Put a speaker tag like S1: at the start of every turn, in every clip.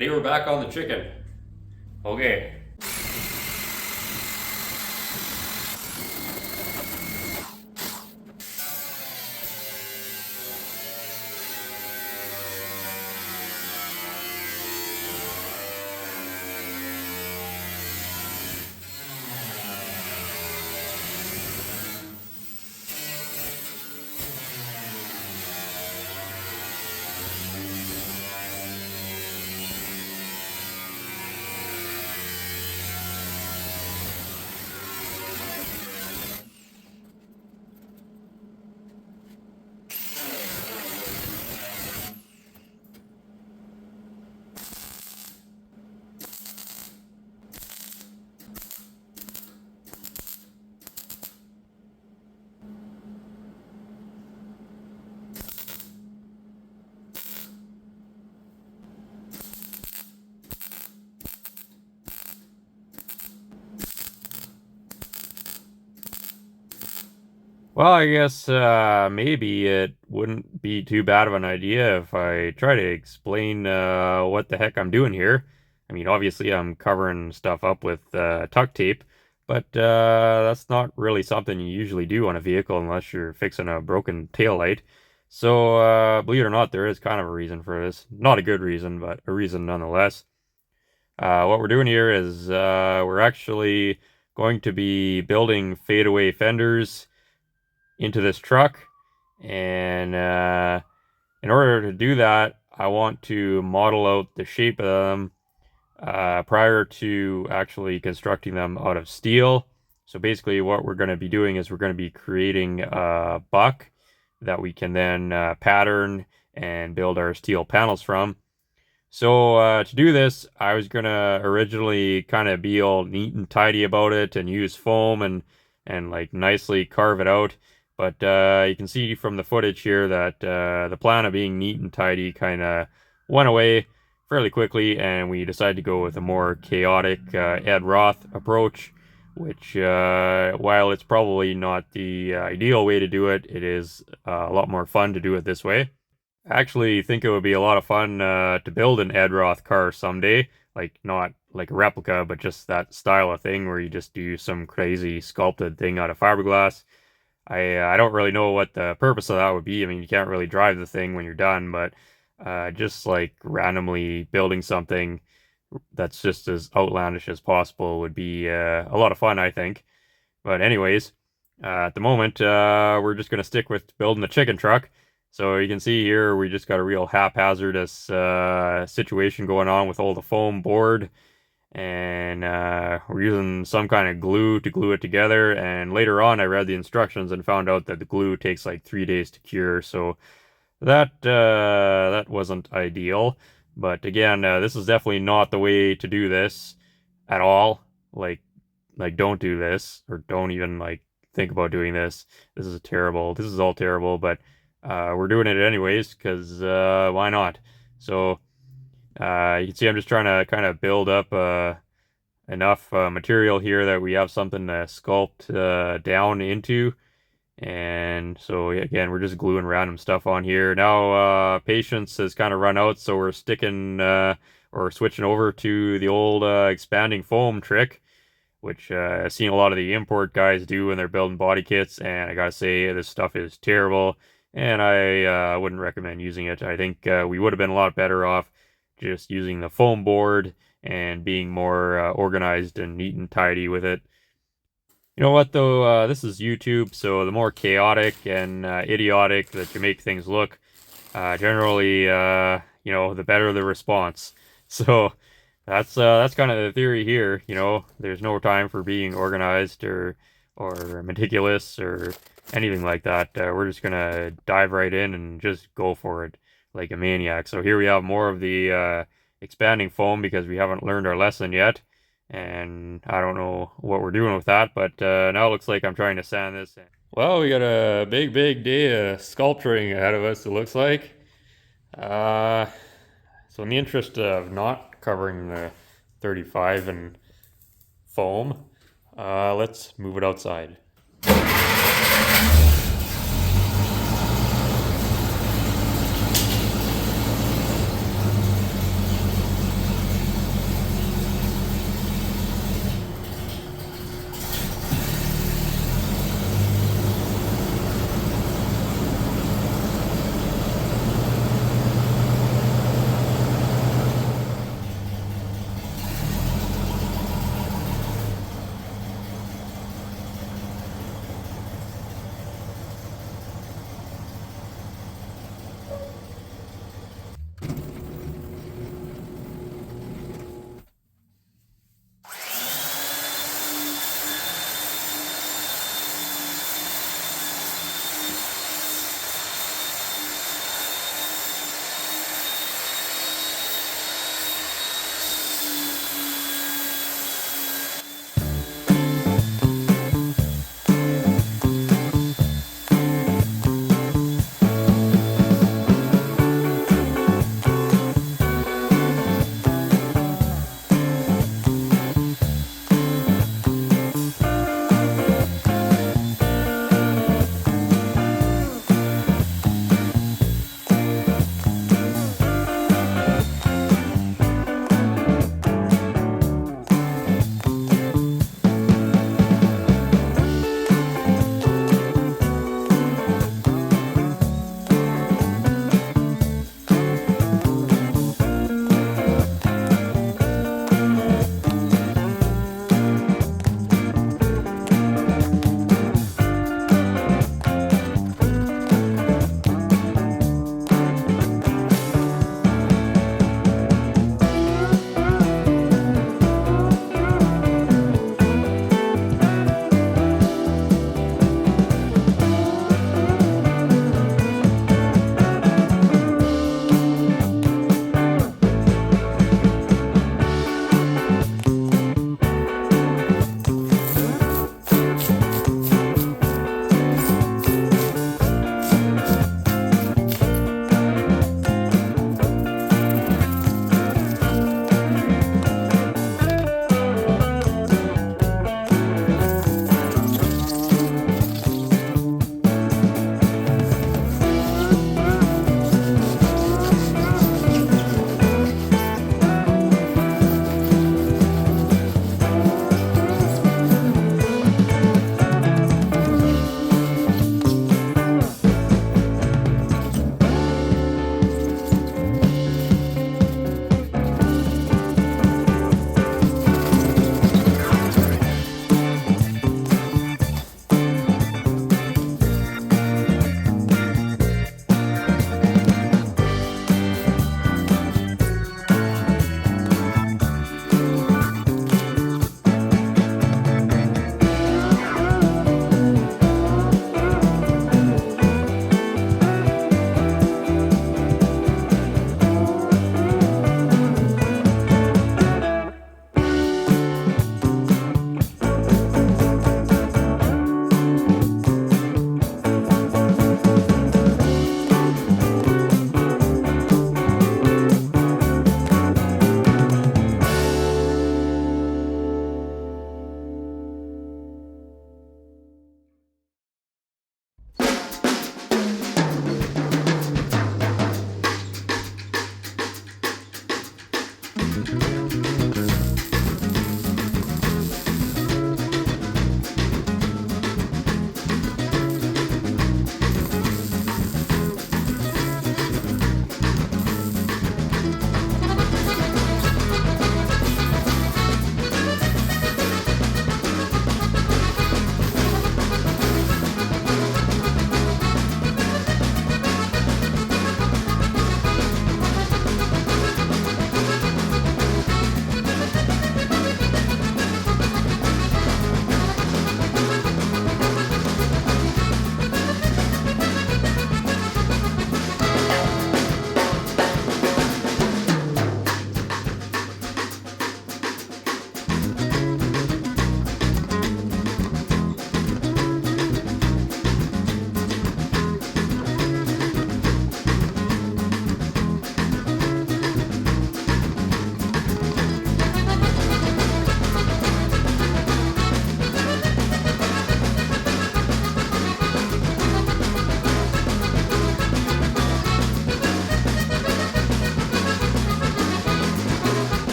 S1: Today we're back on the chicken. Okay. Well, I guess maybe it wouldn't be too bad of an idea if I try to explain what the heck I'm doing here. I mean, obviously I'm covering stuff up with tuck tape, but that's not really something you usually do on a vehicle unless you're fixing a broken tail light. So, believe it or not, there is kind of a reason for this. Not a good reason, but a reason nonetheless. What we're doing here is we're actually going to be building fadeaway fenders into this truck, and in order to do that I want to model out the shape of them prior to actually constructing them out of steel. So basically what we're going to be doing is we're going to be creating a buck that we can then pattern and build our steel panels from. So to do this, I was gonna originally kind of be all neat and tidy about it and use foam and like nicely carve it out. But you can see from the footage here that the plan of being neat and tidy kind of went away fairly quickly, and we decided to go with a more chaotic Ed Roth approach, which while it's probably not the ideal way to do it, it is a lot more fun to do it this way. I actually think it would be a lot of fun to build an Ed Roth car someday. Like, not like a replica, but just that style of thing where you just do some crazy sculpted thing out of fiberglass. I don't really know what the purpose of that would be. I mean, you can't really drive the thing when you're done, but just like randomly building something that's just as outlandish as possible would be a lot of fun, I think. But anyways, at the moment, we're just gonna stick with building the chicken truck. So you can see here, we just got a real haphazardous situation going on with all the foam board, and we're using some kind of glue to glue it together. And later on, I read the instructions and found out that the glue takes like 3 days to cure. So that wasn't ideal. But again, this is definitely not the way to do this at all. Like don't do this, or don't even like think about doing this. This is terrible. This is all terrible, but we're doing it anyways because why not? So you can see I'm just trying to kind of build up enough material here that we have something to sculpt down into. And so again, we're just gluing random stuff on here. Now patience has kind of run out, so we're sticking or switching over to the old expanding foam trick, which I've seen a lot of the import guys do when they're building body kits, and I gotta say, this stuff is terrible, and I wouldn't recommend using it. I think we would have been a lot better off just using the foam board and being more organized and neat and tidy with it. You know what though, this is YouTube, so the more chaotic and idiotic that you make things look, generally, you know, the better the response. So that's kind of the theory here. You know, there's no time for being organized or meticulous or anything like that. We're just gonna dive right in and just go for it like a maniac. So here we have more of the expanding foam because we haven't learned our lesson yet. And I don't know what we're doing with that, but now it looks like I'm trying to sand this in. Well, we got a big day of sculpturing ahead of us, it looks like. Uh, so in the interest of not covering the 35 in foam, let's move it outside.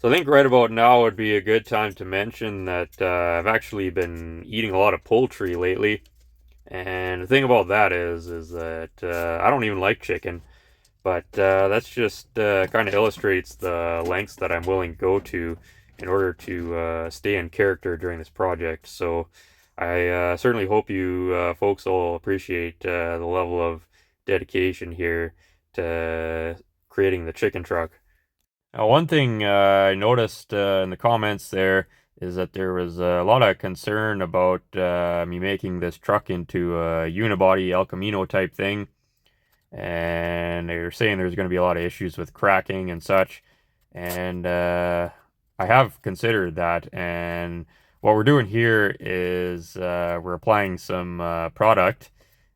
S1: So I think right about now would be a good time to mention that I've actually been eating a lot of poultry lately. And the thing about that is that I don't even like chicken, but that's just kind of illustrates the lengths that I'm willing to go to in order to stay in character during this project. So I certainly hope you folks will appreciate the level of dedication here to creating the chicken truck. Now, one thing I noticed in the comments there is that there was a lot of concern about me making this truck into a unibody El Camino type thing, and they were saying there's going to be a lot of issues with cracking and such. And I have considered that, and what we're doing here is we're applying some product.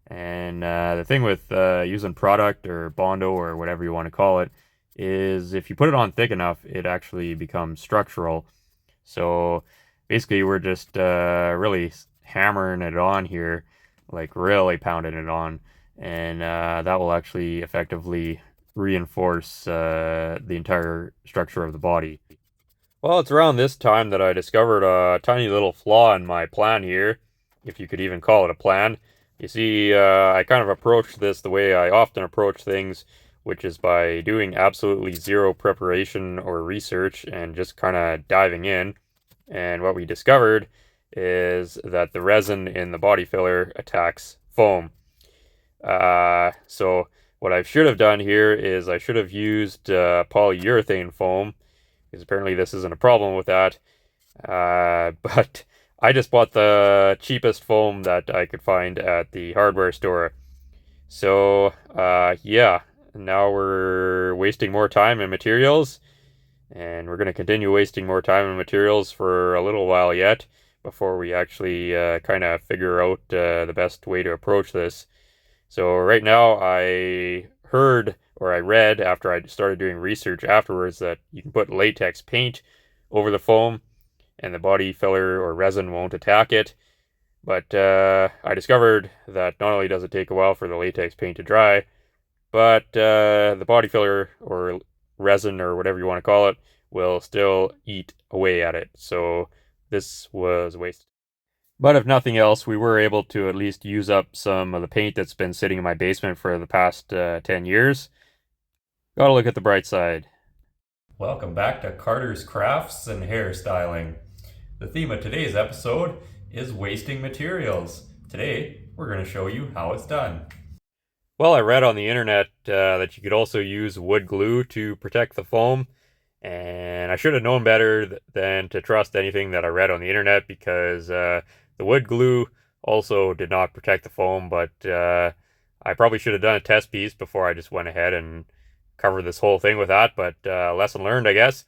S1: And the thing with using product or Bondo or whatever you want to call it is if you put it on thick enough, it actually becomes structural. So basically, we're just really hammering it on here, like really pounding it on, and that will actually effectively reinforce the entire structure of the body. Well, it's around this time that I discovered a tiny little flaw in my plan here, if you could even call it a plan. You see, I kind of approached this the way I often approach things, which is by doing absolutely zero preparation or research and just kind of diving in. And what we discovered is that the resin in the body filler attacks foam. So what I should have done here is I should have used polyurethane foam, because apparently this isn't a problem with that. But I just bought the cheapest foam that I could find at the hardware store. So, yeah, now we're wasting more time and materials, and we're going to continue wasting more time and materials for a little while yet before we actually kind of figure out the best way to approach this. So right now I heard or I read after I started doing research afterwards that you can put latex paint over the foam and the body filler or resin won't attack it. But I discovered that not only does it take a while for the latex paint to dry, but the body filler or resin or whatever you want to call it will still eat away at it. So this was a waste. But if nothing else, we were able to at least use up some of the paint that's been sitting in my basement for the past 10 years. Gotta look at the bright side. Welcome back to Carter's Crafts and Hairstyling. The theme of today's episode is wasting materials. Today, we're going to show you how it's done. Well, I read on the internet that you could also use wood glue to protect the foam, and I should have known better than to trust anything that I read on the internet, because the wood glue also did not protect the foam, but I probably should have done a test piece before I just went ahead and cover this whole thing with that, but lesson learned, I guess.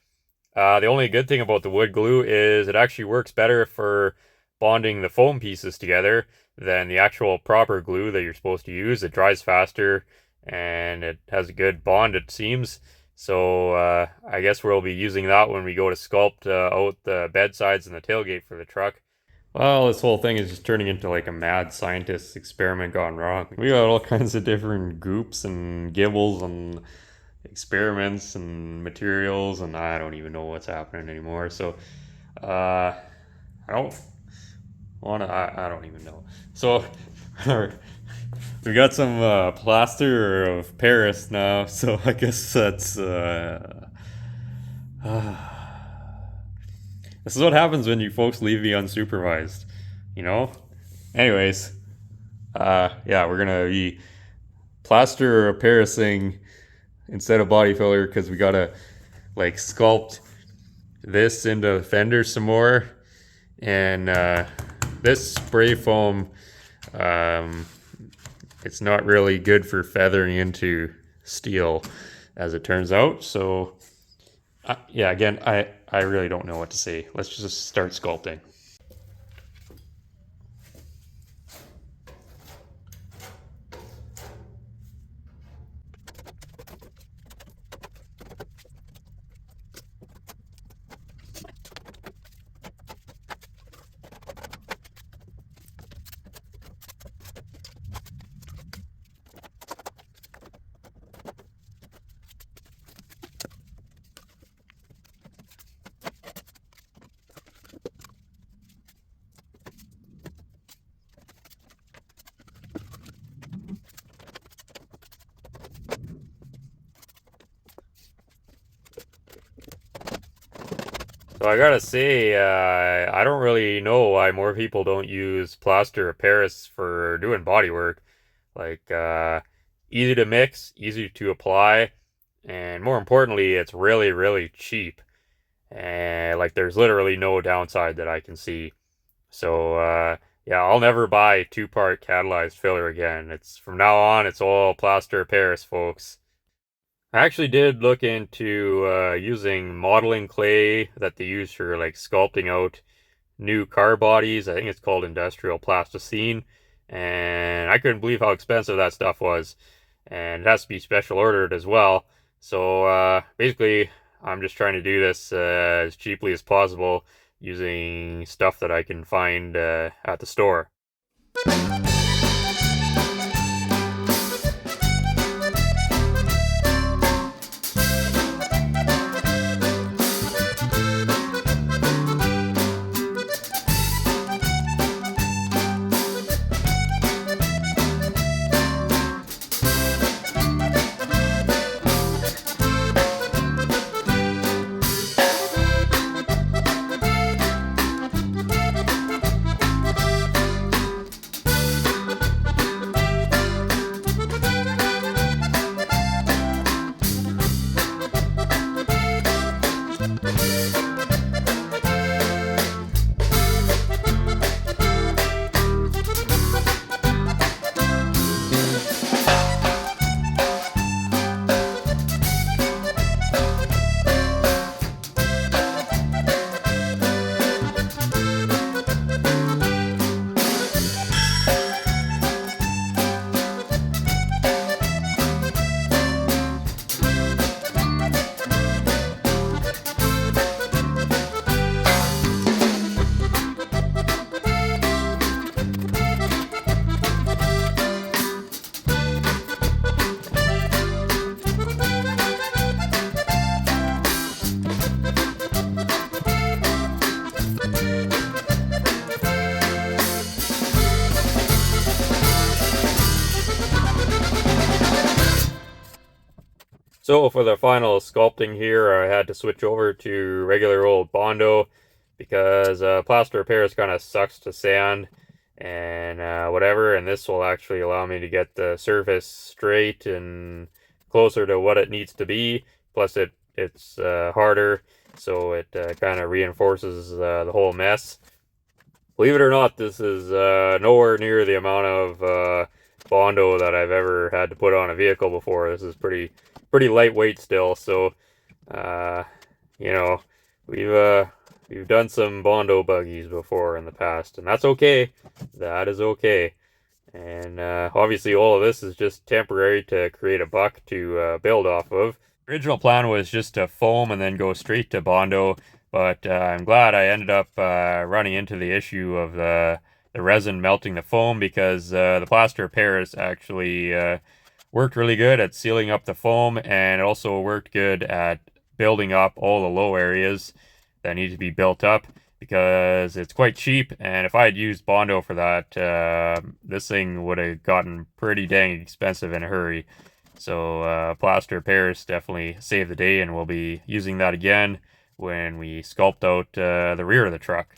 S1: The only good thing about the wood glue is it actually works better for bonding the foam pieces together than the actual proper glue that you're supposed to use. It dries faster and it has a good bond, it seems. So I guess we'll be using that when we go to sculpt out the bed sides and the tailgate for the truck. Well, this whole thing is just turning into like a mad scientist experiment gone wrong. We got all kinds of different goops and gibbles and experiments and materials, and I don't even know what's happening anymore. So, I don't wanna, I don't even know. So, we got some plaster of Paris now, so I guess that's, this is what happens when you folks leave me unsupervised, you know? Anyways, yeah, we're gonna be plaster of Parising instead of body filler because we gotta like sculpt this into Fenders some more. And this spray foam, it's not really good for feathering into steel as it turns out. So yeah, again, I really don't know what to say. Let's just start sculpting. So I gotta say, I don't really know why more people don't use plaster of Paris for doing body work. Like, easy to mix, easy to apply, and more importantly, it's really, really cheap. And like, there's literally no downside that I can see. So, yeah, I'll never buy two-part catalyzed filler again. It's from now on, it's all plaster of Paris, folks. I actually did look into using modeling clay that they use for like sculpting out new car bodies. I think it's called industrial plasticine, and I couldn't believe how expensive that stuff was. And it has to be special ordered as well. So basically, I'm just trying to do this as cheaply as possible using stuff that I can find at the store. So for the final sculpting here, I had to switch over to regular old Bondo because plaster of Paris kind of sucks to sand and whatever, and this will actually allow me to get the surface straight and closer to what it needs to be. Plus it's harder, so it kind of reinforces the whole mess. Believe it or not, this is nowhere near the amount of Bondo that I've ever had to put on a vehicle before. This is pretty pretty lightweight still, so uh, you know, we've uh we've done some Bondo buggies before in the past, and that's okay. That is okay. And obviously, all of this is just temporary to create a buck to build off of. Original plan was just to foam and then go straight to Bondo, but I'm glad I ended up running into the issue of the resin melting the foam because the plaster of Paris actually worked really good at sealing up the foam, and it also worked good at building up all the low areas that need to be built up because it's quite cheap. And if I had used Bondo for that, this thing would have gotten pretty dang expensive in a hurry. So plaster of Paris definitely saved the day, and we'll be using that again when we sculpt out the rear of the truck.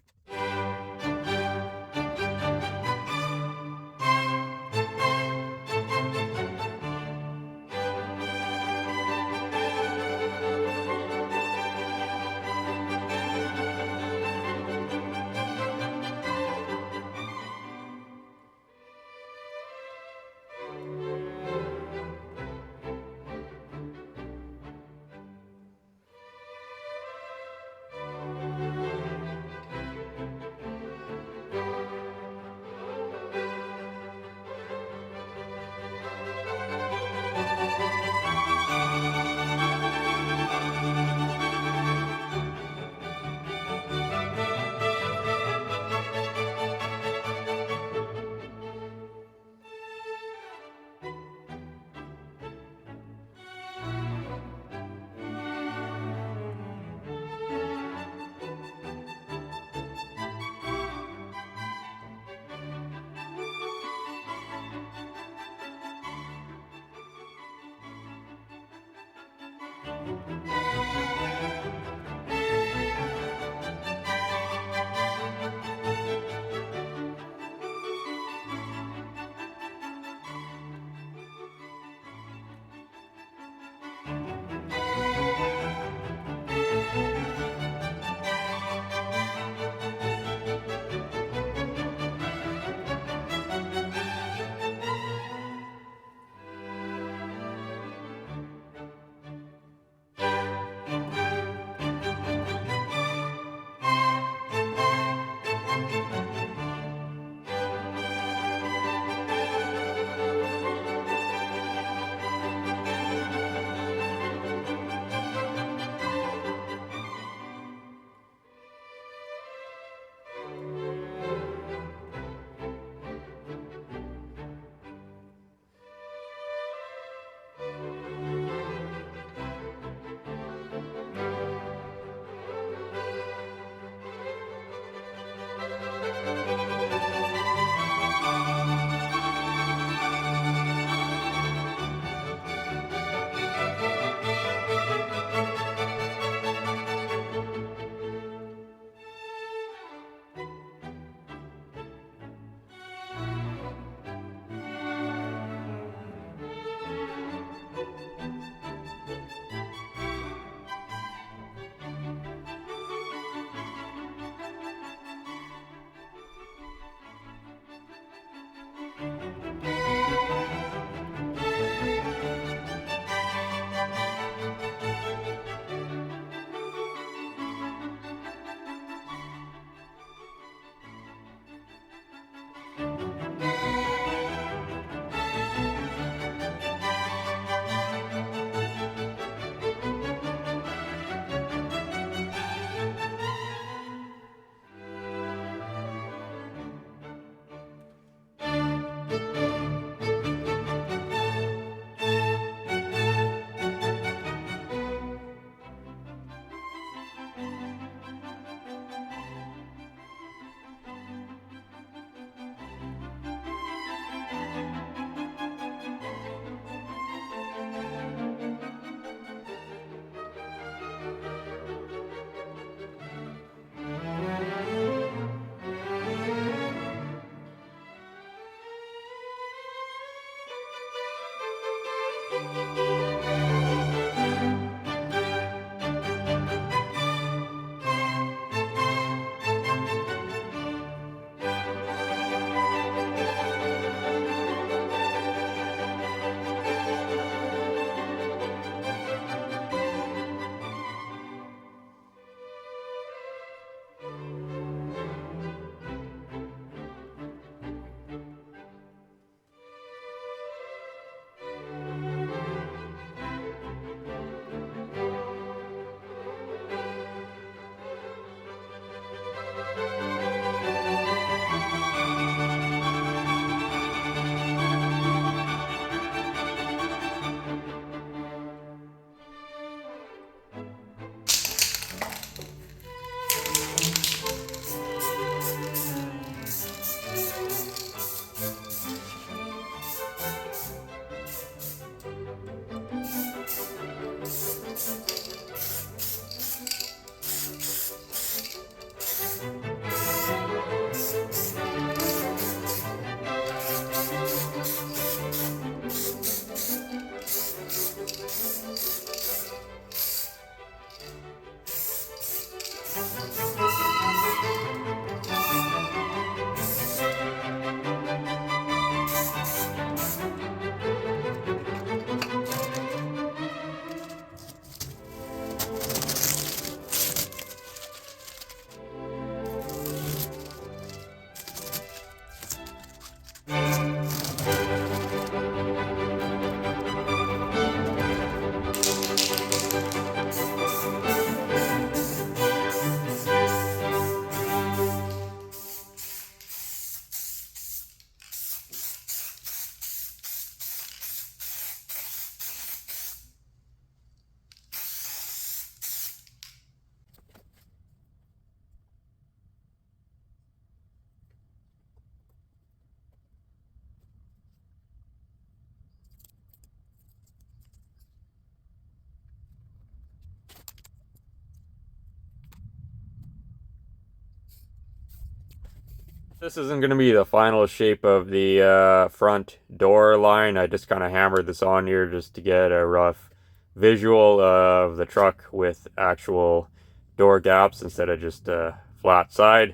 S1: This isn't going to be the final shape of the front door line. I just kind of hammered this on here just to get a rough visual of the truck with actual door gaps instead of just a flat side.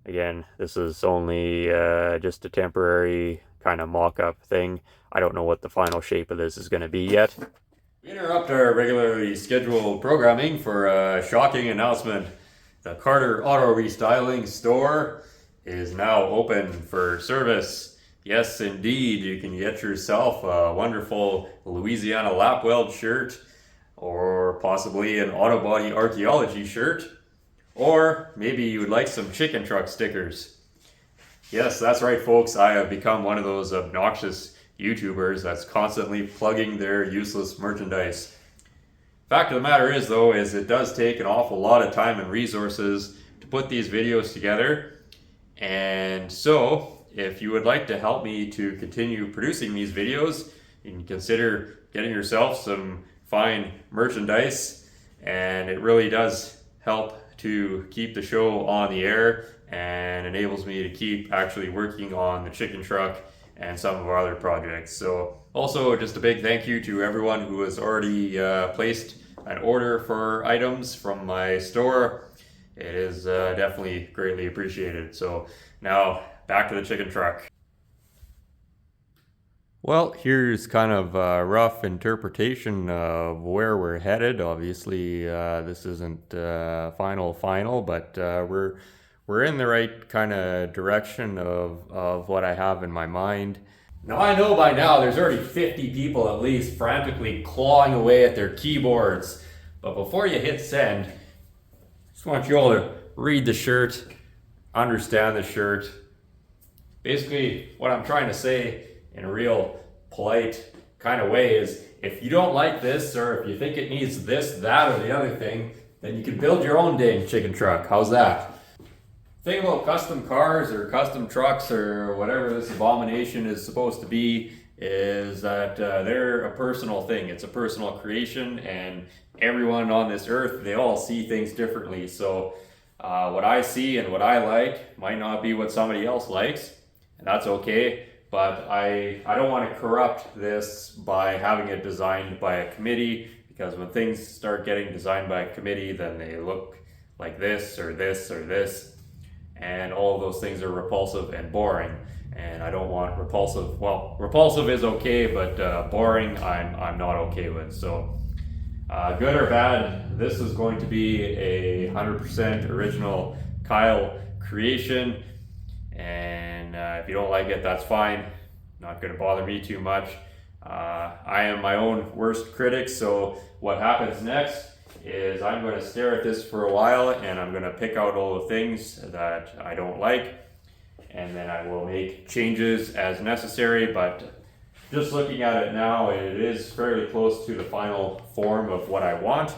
S1: Again, this is only just a temporary kind of mock-up thing. I don't know what the final shape of this is going to be yet. We interrupt our regularly scheduled programming for a shocking announcement. The Carter Auto Restyling store is now open for service. Yes, indeed, you can get yourself a wonderful Louisiana lap weld shirt, or possibly an autobody archaeology shirt, or maybe you would like some chicken truck stickers. Yes, that's right, folks. I have become one of those obnoxious YouTubers that's constantly plugging their useless merchandise. Fact of the matter is, though, is it does take an awful lot of time and resources to put these videos together. And so, if you would like to help me to continue producing these videos, you can consider getting yourself some fine merchandise. And it really does help to keep the show on the air and enables me to keep actually working on the chicken truck and some of our other projects. So also just a big thank you to everyone who has already placed an order for items from my store. It is definitely greatly appreciated. So now back to the chicken truck. Well, here's kind of a rough interpretation of where we're headed. Obviously, this isn't final, but we're in the right kind of direction of what I have in my mind. Now I know by now there's already 50 people at least frantically clawing away at their keyboards. But before you hit send, I just want you all to read the shirt, understand the shirt. Basically, what I'm trying to say in a real polite kind of way is, if you don't like this, or if you think it needs this, that, or the other thing, then you can build your own dang chicken truck. How's that? The thing about custom cars or custom trucks or whatever this abomination is supposed to be is that they're a personal thing. It's a personal creation, and everyone on this earth, they all see things differently. So what I see and what I like might not be what somebody else likes, and that's okay. But I don't want to corrupt this by having it designed by a committee, because when things start getting designed by a committee, then they look like this or this or this, and all of those things are repulsive and boring. And I don't want repulsive. Well, repulsive is okay, but boring I'm not okay with. So good or bad, this is going to be a 100% original Kyle creation. And if you don't like it, that's fine. Not going to bother me too much. I am my own worst critic, so what happens next is I'm going to stare at this for a while, and I'm going to pick out all the things that I don't like, and then I will make changes as necessary. But just looking at it now, it is fairly close to the final form of what I want.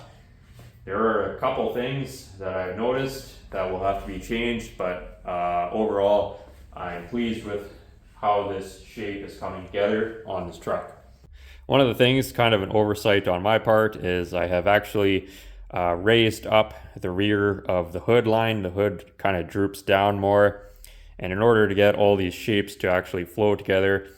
S1: There are a couple things that I've noticed that will have to be changed, but overall, I'm pleased with how this shape is coming together on this truck. One of the things, kind of an oversight on my part, is I have actually raised up the rear of the hood line. The hood kind of droops down more, and in order to get all these shapes to actually flow together,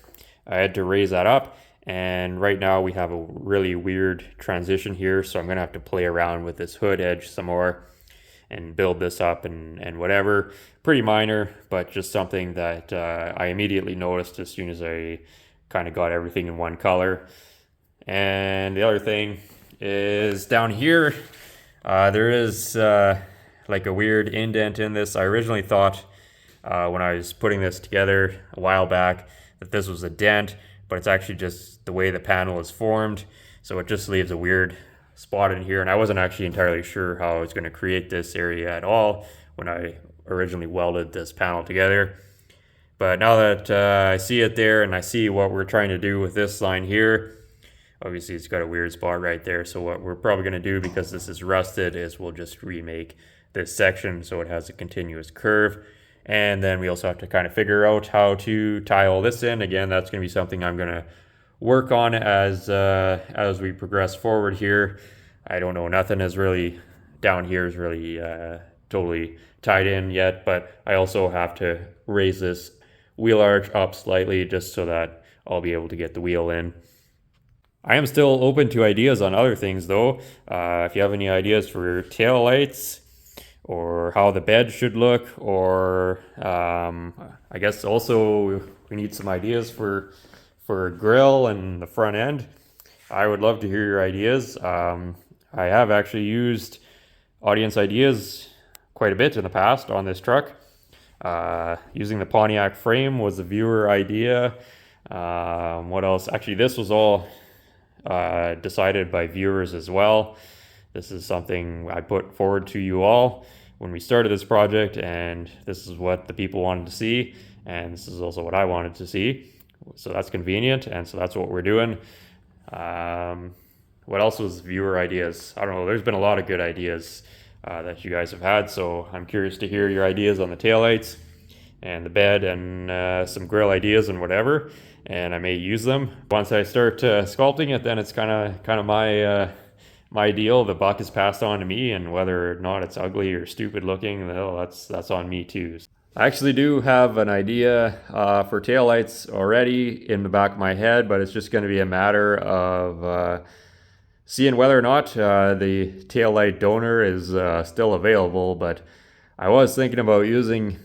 S1: I had to raise that up. And right now we have a really weird transition here, so I'm gonna have to play around with this hood edge some more and build this up and whatever. Pretty minor, but just something that I immediately noticed as soon as I kind of got everything in one color. And the other thing is down here, there is like a weird indent in this. I originally thought when I was putting this together a while back that this was a dent, but it's actually just the way the panel is formed. So it just leaves a weird spot in here, and I wasn't actually entirely sure how I was going to create this area at all when I originally welded this panel together. But now that I see it there, and I see what we're trying to do with this line here, obviously it's got a weird spot right there. So what we're probably going to do, because this is rusted, is we'll just remake this section so it has a continuous curve. And then we also have to kind of figure out how to tie all this in. Again, that's going to be something I'm going to work on as we progress forward here. I don't know, nothing is really down here is really totally tied in yet, but I also have to raise this wheel arch up slightly just so that I'll be able to get the wheel in. I am still open to ideas on other things though. If you have any ideas for tail lights or how the bed should look, or I guess also we need some ideas for a grill and the front end, I would love to hear your ideas. I have actually used audience ideas quite a bit in the past on this truck. Using the Pontiac frame was a viewer idea. What else? Actually, this was all decided by viewers as well. This is something I put forward to you all when we started this project, and this is what the people wanted to see, and this is also what I wanted to see. So that's convenient, and so that's what we're doing. What else was viewer ideas? I don't know. There's been a lot of good ideas that you guys have had, so I'm curious to hear your ideas on the taillights and the bed and some grill ideas and whatever, and I may use them. Once I start sculpting it, then it's kind of my deal. The buck is passed on to me, and whether or not it's ugly or stupid looking, well, that's on me too. I actually do have an idea for taillights already in the back of my head, but it's just going to be a matter of seeing whether or not the taillight donor is still available. But I was thinking about using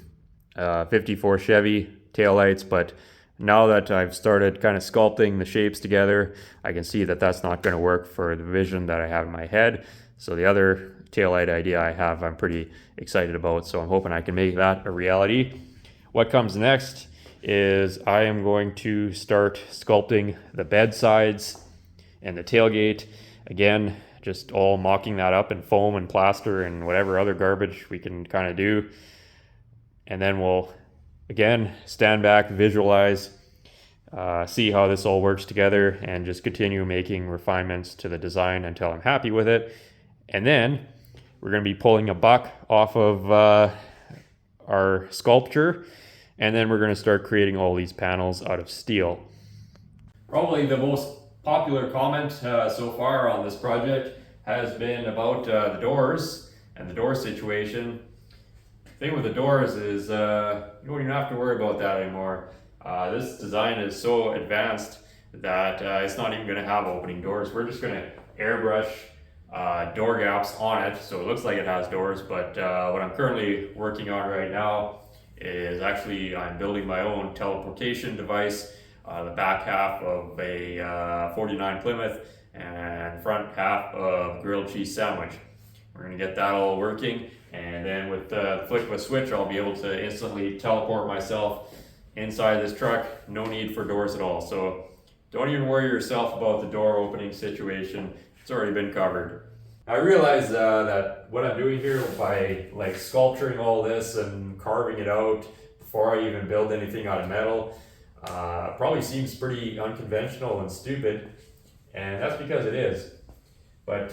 S1: 54 Chevy taillights, but now that I've started kind of sculpting the shapes together, I can see that that's not going to work for the vision that I have in my head. So the other taillight idea I have, I'm pretty excited about, so I'm hoping I can make that a reality. What comes next is I am going to start sculpting the bed sides and the tailgate. Again, just all mocking that up in foam and plaster and whatever other garbage we can kind of do. And then we'll, again, stand back, visualize, see how this all works together, and just continue making refinements to the design until I'm happy with it. And then we're going to be pulling a buck off of our sculpture, and then we're going to start creating all these panels out of steel. Probably the most popular comment so far on this project has been about the doors and the door situation. The thing with the doors is you don't even have to worry about that anymore. This design is so advanced that it's not even going to have opening doors. We're just going to airbrush door gaps on it so it looks like it has doors, but what I'm currently working on right now is actually I'm building my own teleportation device, the back half of a 49 Plymouth and front half of grilled cheese sandwich. We're going to get that all working, and then with the flick of a switch I'll be able to instantly teleport myself inside this truck. No need for doors at all, so don't even worry yourself about the door opening situation. It's already been covered. I realize that what I'm doing here by like sculpturing all this and carving it out before I even build anything out of metal probably seems pretty unconventional and stupid, and that's because it is. But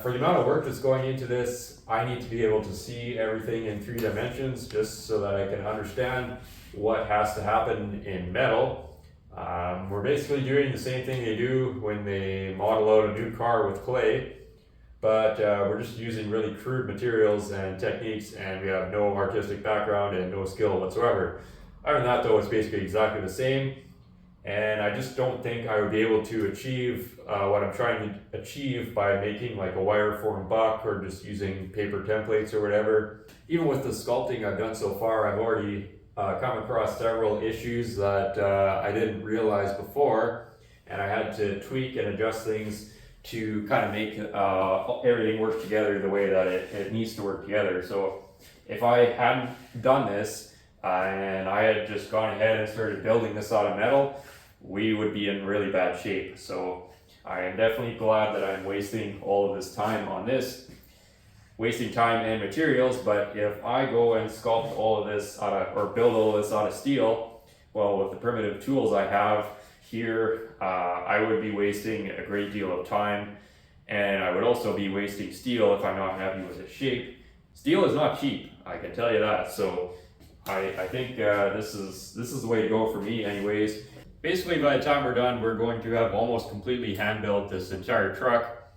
S1: for the amount of work that's going into this, I need to be able to see everything in 3 dimensions just so that I can understand what has to happen in metal. We're basically doing the same thing they do when they model out a new car with clay, but we're just using really crude materials and techniques, and we have no artistic background and no skill whatsoever. Other than that though, it's basically exactly the same, and I just don't think I would be able to achieve what I'm trying to achieve by making like a wire form buck or just using paper templates or whatever. Even with the sculpting I've done so far, I've already come across several issues that I didn't realize before, and I had to tweak and adjust things to kind of make everything work together the way that it needs to work together. So if I hadn't done this and I had just gone ahead and started building this out of metal, we would be in really bad shape. So I am definitely glad that I'm wasting all of this time on this, wasting time and materials. But if I go and sculpt all of this or build all of this out of steel, well, with the primitive tools I have here, I would be wasting a great deal of time, and I would also be wasting steel if I'm not happy with its shape. Steel is not cheap, I can tell you that. So I think this is the way to go for me anyways. Basically, by the time we're done, we're going to have almost completely hand built this entire truck.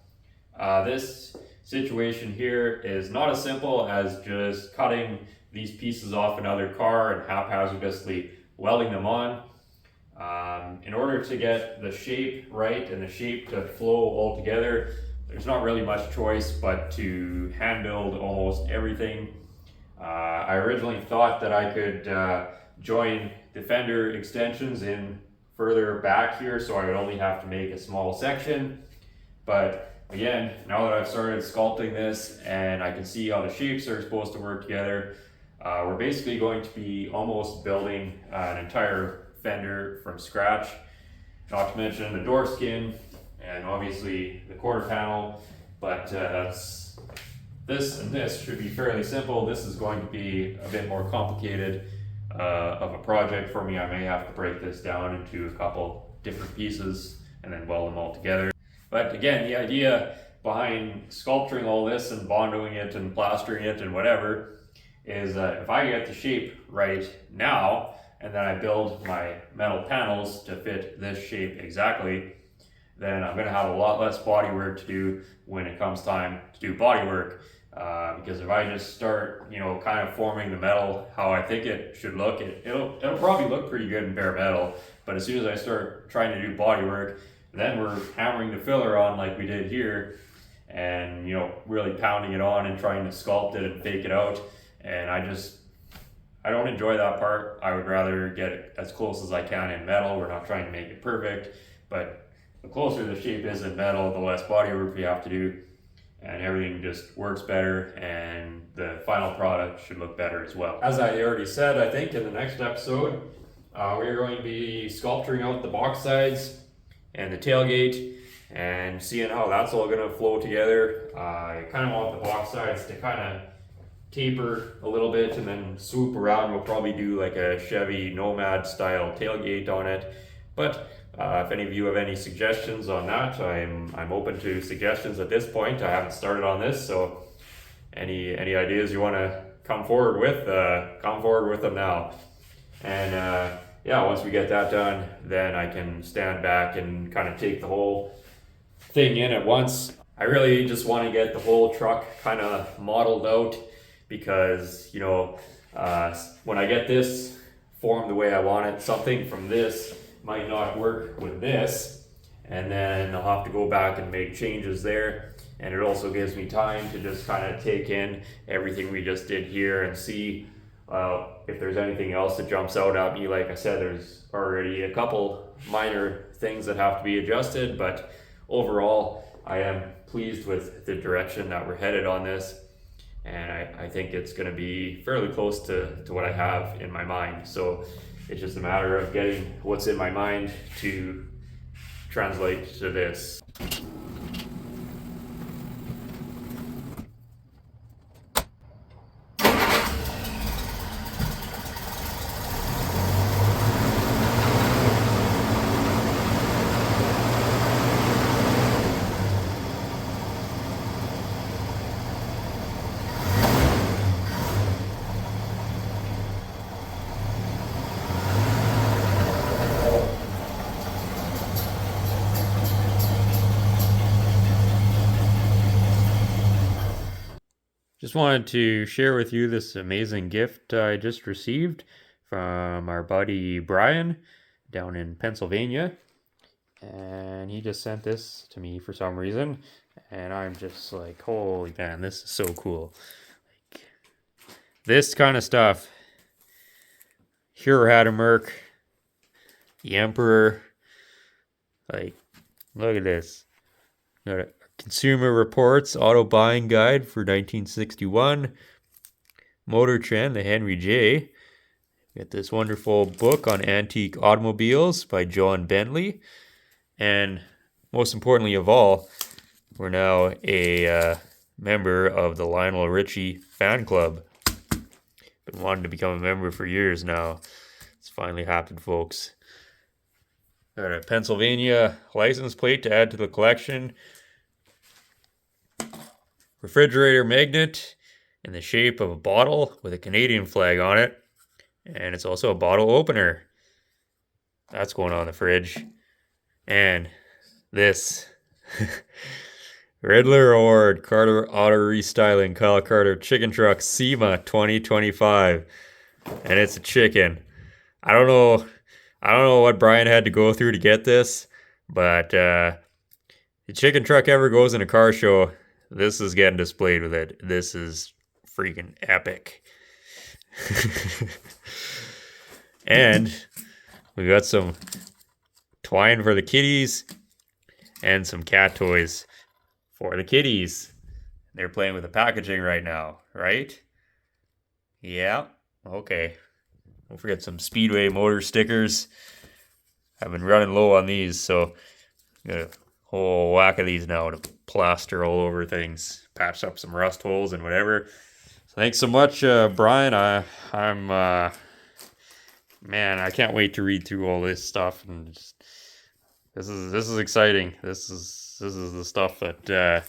S1: This situation here is not as simple as just cutting these pieces off another car and haphazardly welding them on. In order to get the shape right and the shape to flow all together, there's not really much choice but to hand build almost everything. I originally thought that I could join the fender extensions in further back here, so I would only have to make a small section. But again, now that I've started sculpting this and I can see how the shapes are supposed to work together, we're basically going to be almost building an entire fender from scratch. Not to mention the door skin and obviously the quarter panel, but this and this should be fairly simple. This is going to be a bit more complicated of a project for me. I may have to break this down into a couple different pieces and then weld them all together. But again, the idea behind sculpturing all this and bondoing it and plastering it and whatever is if I get the shape right now and then I build my metal panels to fit this shape exactly, then I'm going to have a lot less body work to do when it comes time to do body work. Because if I just start, kind of forming the metal how I think it should look, it'll probably look pretty good in bare metal. But as soon as I start trying to do body work, then we're hammering the filler on like we did here, and really pounding it on and trying to sculpt it and fake it out. And I don't enjoy that part. I would rather get it as close as I can in metal. We're not trying to make it perfect, but the closer the shape is in metal, the less body work we have to do, and everything just works better, and the final product should look better as well. As I already said, I think in the next episode, we're going to be sculpturing out the box sides and the tailgate and seeing how that's all going to flow together. I kind of want the box sides to kind of taper a little bit and then swoop around. We'll probably do like a Chevy Nomad style tailgate on it. But if any of you have any suggestions on that, I'm open to suggestions at this point. I haven't started on this, so any ideas you want to come forward with them now. And yeah, once we get that done, then I can stand back and kind of take the whole thing in at once. I really just want to get the whole truck kind of modeled out, because when I get this formed the way I want it, something from this might not work with this, and then I'll have to go back and make changes there. And it also gives me time to just kind of take in everything we just did here and see if there's anything else that jumps out at me. Like I said, there's already a couple minor things that have to be adjusted, but overall I am pleased with the direction that we're headed on this, and I think it's going to be fairly close to what I have in my mind. So it's just a matter of getting what's in my mind to translate to this. Just wanted to share with you this amazing gift I just received from our buddy Brian down in Pennsylvania. And he just sent this to me for some reason. And I'm just like, holy man, this is so cool. Like, this kind of stuff. Hero Merc, the Emperor. Like, look at this. Got it. Consumer Reports Auto Buying Guide for 1961. Motor Trend, the Henry J. Got this wonderful book on antique automobiles by John Bentley. And most importantly of all, we're now a member of the Lionel Richie fan club. Been wanting to become a member for years now. It's finally happened, folks. Got a Pennsylvania license plate to add to the collection. Refrigerator magnet in the shape of a bottle with a Canadian flag on it. And it's also a bottle opener. That's going on the fridge. And this Riddler Award, Carter Auto Restyling, Kyle Carter, Chicken Truck, SEMA 2025. And it's a chicken. I don't know. I don't know what Brian had to go through to get this, but the chicken truck ever goes in a car show, this is getting displayed with it. This is freaking epic. And we got some twine for the kitties and some cat toys for the kitties. They're playing with the packaging right now, right? Yeah. Okay. Don't forget some Speedway motor stickers. I've been running low on these, so I'm gonna whole whack of these now to plaster all over things, patch up some rust holes and whatever. So thanks so much, Brian. I'm man, I can't wait to read through all this stuff, and just, this is exciting. This is the stuff that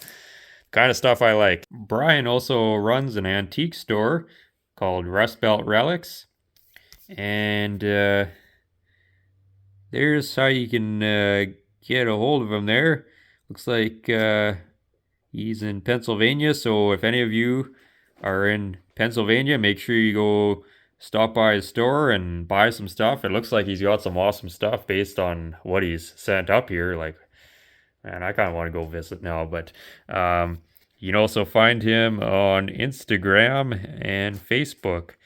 S1: kind of stuff I like. Brian also runs an antique store called Rust Belt Relics, and there's how you can get a hold of him there. Looks like he's in Pennsylvania, so if any of you are in Pennsylvania, make sure you go stop by his store and buy some stuff. It looks like he's got some awesome stuff based on what he's sent up here. Like, man, I kind of want to go visit now, but you can also find him on Instagram and Facebook.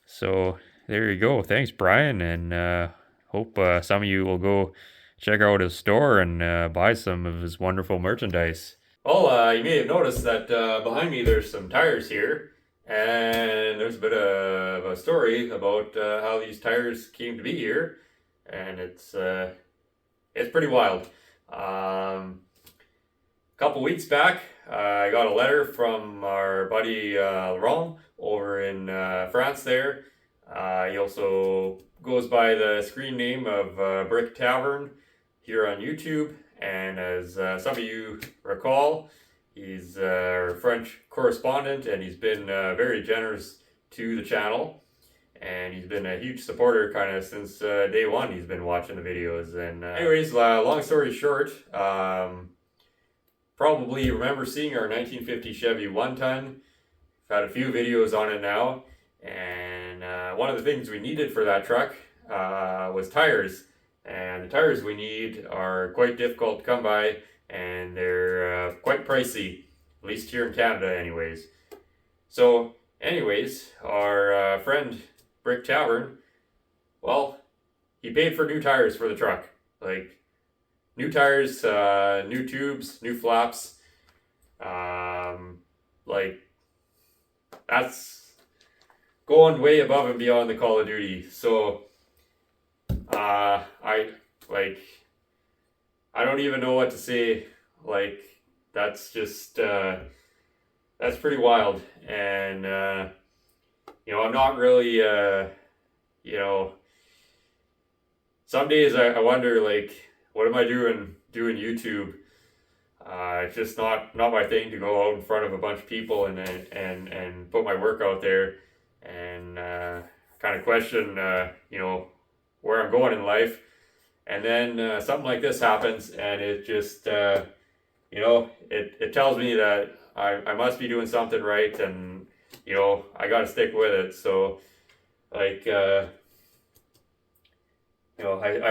S1: So there you go. Thanks, Brian, and hope some of you will go check out his store and buy some of his wonderful merchandise. Well, you may have noticed that behind me there's some tires here, and there's a bit of a story about how these tires came to be here, and it's pretty wild. A couple weeks back, I got a letter from our buddy Laurent over in France there. He also goes by the screen name of Brick Tavern here on YouTube. And as some of you recall, he's our French correspondent, and he's been very generous to the channel. And he's been a huge supporter kind of since day one. He's been watching the videos. And anyways, long story short, probably remember seeing our 1950 Chevy 1-ton. I've had a few videos on it now. And one of the things we needed for that truck was tires. And the tires we need are quite difficult to come by, and they're quite pricey, at least here in Canada anyways. So anyways, our friend Brick Tavern, well, he paid for new tires for the truck. Like, new tires, new tubes, new flaps. Like, that's going way above and beyond the Call of Duty. So I don't even know what to say. Like, that's just that's pretty wild. And I'm not really some days I wonder, like, what am I doing YouTube? It's just not my thing to go out in front of a bunch of people and put my work out there and kind of question where I'm going in life. And then something like this happens, and it just it tells me that I must be doing something right, and I got to stick with it. So, like, I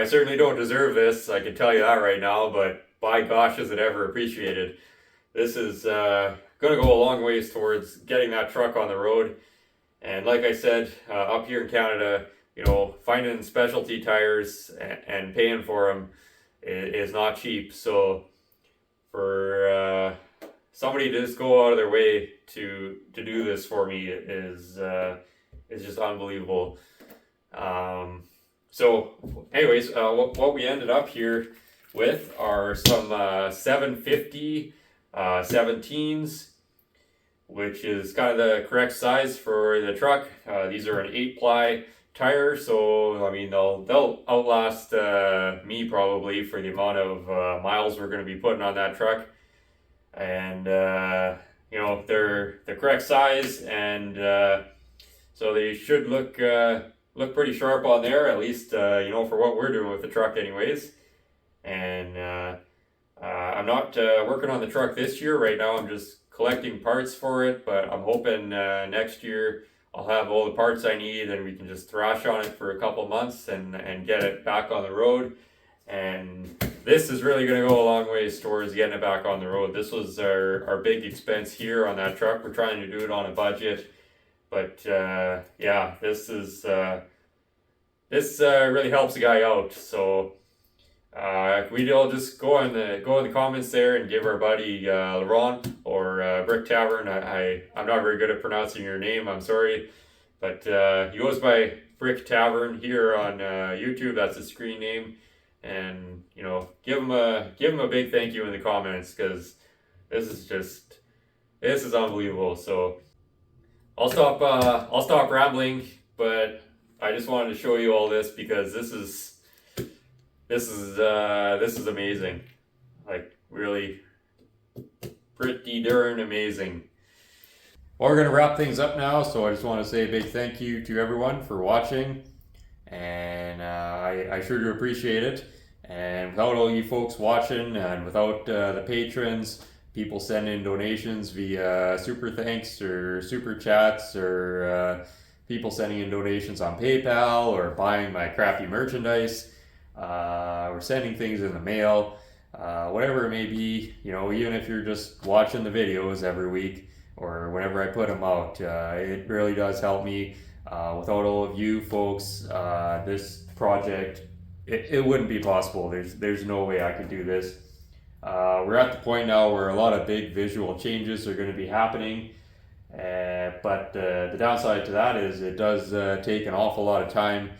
S1: certainly don't deserve this, I can tell you that right now, but by gosh, is it ever appreciated. This is going to go a long ways towards getting that truck on the road. And like I said, up here in Canada, finding specialty tires and paying for them is not cheap. So for somebody to just go out of their way to do this for me is just unbelievable. So anyways, what we ended up here with are some 750 17s, which is kind of the correct size for the truck. These are an 8-ply tire, so I mean they'll outlast me probably for the amount of miles we're going to be putting on that truck. And they're the correct size, and so they should look pretty sharp on there, at least for what we're doing with the truck anyways. And I'm I'm not working on the truck this year. Right now I'm just collecting parts for it, but I'm hoping next year I'll have all the parts I need and we can just thrash on it for a couple months and get it back on the road. And this is really going to go a long ways towards getting it back on the road. This was our big expense here on that truck. We're trying to do it on a budget, but yeah, this really helps the guy out. So we all just go in the comments there and give our buddy Laurent or Brick Tavern. I'm not very good at pronouncing your name. I'm sorry, but he goes by Brick Tavern here on YouTube. That's his screen name, and you know, give him a big thank you in the comments because this is unbelievable. So I'll stop rambling, but I just wanted to show you all this because this is amazing. Like really pretty darn amazing. Well, we're gonna wrap things up now, so I just want to say a big thank you to everyone for watching, and I sure do appreciate it. And without all you folks watching, and without the patrons, people sending donations via super thanks or super chats, or people sending in donations on PayPal or buying my crappy merchandise, or sending things in the mail, whatever it may be, you know, even if you're just watching the videos every week or whenever I put them out, it really does help me. Without all of you folks, this project, it wouldn't be possible. There's no way I could do this. We're at the point now where a lot of big visual changes are going to be happening, but the downside to that is it does take an awful lot of time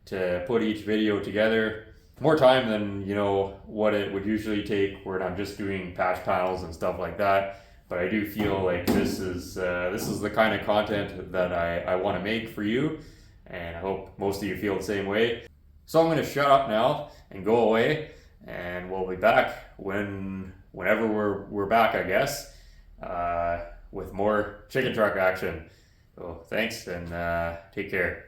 S1: to put each video together. More time than, you know, what it would usually take when I'm just doing patch panels and stuff like that. But I do feel like this is the kind of content that I want to make for you, and I hope most of you feel the same way. So I'm going to shut up now and go away, and we'll be back whenever we're back, I guess, with more chicken truck action. So thanks, and take care.